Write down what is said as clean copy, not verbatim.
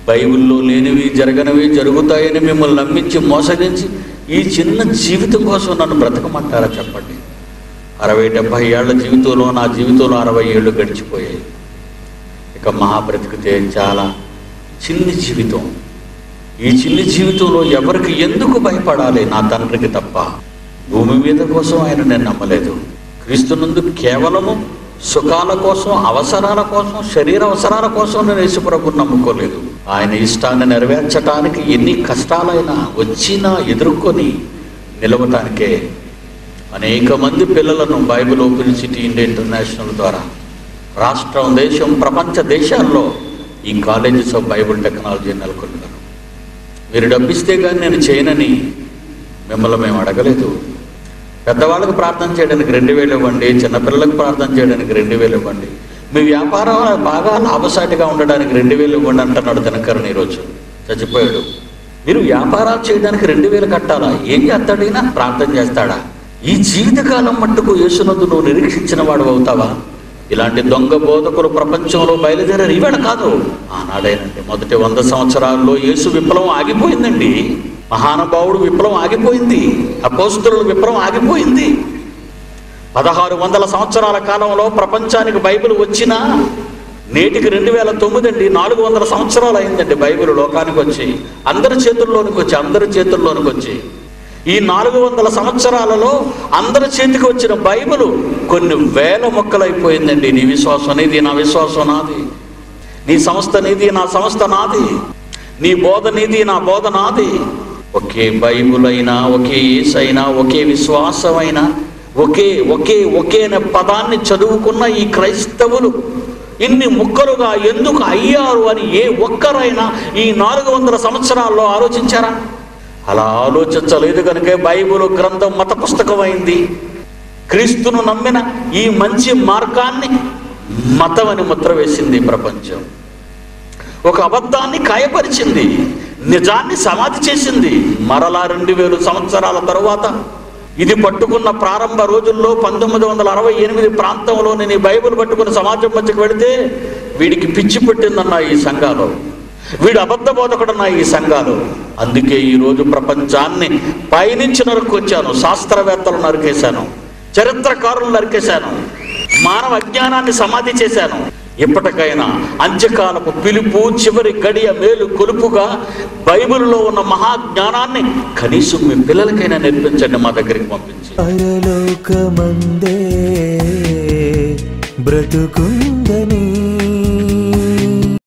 బైబిల్లో లేనివి జరగనివి జరుగుతాయని మిమ్మల్ని నమ్మించి మోసగించి ఈ చిన్న జీవితం కోసం నన్ను బ్రతకమంటారా చెప్పండి? 60-70 ఏళ్ల జీవితంలో నా జీవితంలో 60 ఏళ్ళు గడిచిపోయాయి. ఇక మహా బ్రతికితే చాలా చిన్ని జీవితం. ఈ చిన్ని జీవితంలో ఎవరికి ఎందుకు భయపడాలి? నా తండ్రికి తప్ప. భూమి మీద కోసం ఆయన నేను నమ్మలేదు. క్రీస్తునందు కేవలము సుఖాల కోసం, అవసరాల కోసం, శరీర అవసరాల కోసం నేను యేసుప్రభువుని నమ్ముకోలేదు. ఆయన ఇష్టాన్ని నెరవేర్చడానికి ఎన్ని కష్టాలైనా వచ్చినా ఎదుర్కొని నిలవటానికే అనేక మంది పిల్లలను Bible open city India international ద్వారా రాష్ట్రం, దేశం, ప్రపంచ దేశాల్లో ఈ కాలేజెస్ ఆఫ్ బైబిల్ టెక్నాలజీ నెలకొల్పాను. మీరు డబ్బిస్తే కానీ నేను చేయనని మిమ్మల్ని మేము అడగలేదు. పెద్దవాళ్ళకు ప్రార్థన చేయడానికి 2000 ఇవ్వండి, చిన్నపిల్లలకు ప్రార్థన చేయడానికి 2000 ఇవ్వండి, మీ వ్యాపారం బాగా లాభసాటిగా ఉండడానికి 2000 ఇవ్వండి అంటున్నాడు దినకరన్. ఈరోజు చచ్చిపోయాడు. మీరు వ్యాపారాలు చేయడానికి 2000 కట్టాలా? ఏం చేస్తాడైనా? ప్రార్థన చేస్తాడా? ఈ జీవితకాలం మట్టుకు యేసునందు నువ్వు నిరీక్షించిన వాడు అవుతావా? ఇలాంటి దొంగ బోధకులు ప్రపంచంలో బయలుదేరారు. ఈవేళ కాదు, ఆనాడేనండి. మొదటి 100 సంవత్సరాల్లో యేసు విప్లవం ఆగిపోయిందండి. మహానుభావుడు విప్లవం ఆగిపోయింది. అపోస్తలుల విప్లవం ఆగిపోయింది. 1600 సంవత్సరాల కాలంలో ప్రపంచానికి బైబిల్ వచ్చినా నేటికి 2009 అండి. 400 సంవత్సరాలు అయిందండి బైబిల్ లోకానికి వచ్చి, అందరి చేతుల్లోనికి వచ్చి. ఈ 400 సంవత్సరాలలో అందరి చేతికి వచ్చిన బైబిల్ కొన్ని వేల మొక్కలైపోయిందండి. నీ విశ్వాసం నీది, నా విశ్వాసం నాది. నీ సంస్థ నీది, నా సంస్థ నాది. నీ బోధ నీది, నా బోధ నాది. ఒకే బైబిల్ అయినా, ఒకే యేసైనా, ఒకే విశ్వాసమైనా, ఒకే అనే పదాన్ని చదువుకున్న ఈ క్రైస్తవులు ఇన్ని ముక్కలుగా ఎందుకు అయ్యారు అని ఏ ఒక్కరైనా ఈ 400 సంవత్సరాల్లో ఆలోచించారా? అలా ఆలోచించలేదు కనుక బైబిల్ గ్రంథం మత పుస్తకమైంది. క్రీస్తును నమ్మిన ఈ మంచి మార్గాన్ని మతం అని ముద్ర వేసింది ప్రపంచం. ఒక అబద్ధాన్ని కాయపరిచింది, నిజాన్ని సమాధి చేసింది. మరలా 2000 సంవత్సరాల తరువాత ఇది పట్టుకున్న ప్రారంభ రోజుల్లో 1968 ప్రాంతంలో నేను ఈ బైబిల్ పట్టుకుని సమాజం మధ్యకు వెళితే వీడికి పిచ్చి పెట్టిందన్న ఈ సంఘాలు, వీడు అబద్ధ బోధకుడన్న ఈ సంఘాలు. అందుకే ఈరోజు ప్రపంచాన్ని పైనుంచి నరుక్కొచ్చాను. శాస్త్రవేత్తలు నరికేశాను, చరిత్రకారులు నరికేశాను, మానవ అజ్ఞానాన్ని సమాధి చేశాను. ఇప్పటికైనా అంత్యకాలపు పిలుపు, చివరి గడియ మేలు కొలుపుగా బైబిల్లో ఉన్న మహాజ్ఞానాన్ని కనీసం మీ పిల్లలకైనా నేర్పించండి, మా దగ్గరికి పంపించి. పరలోకమందే బ్రతుకుందని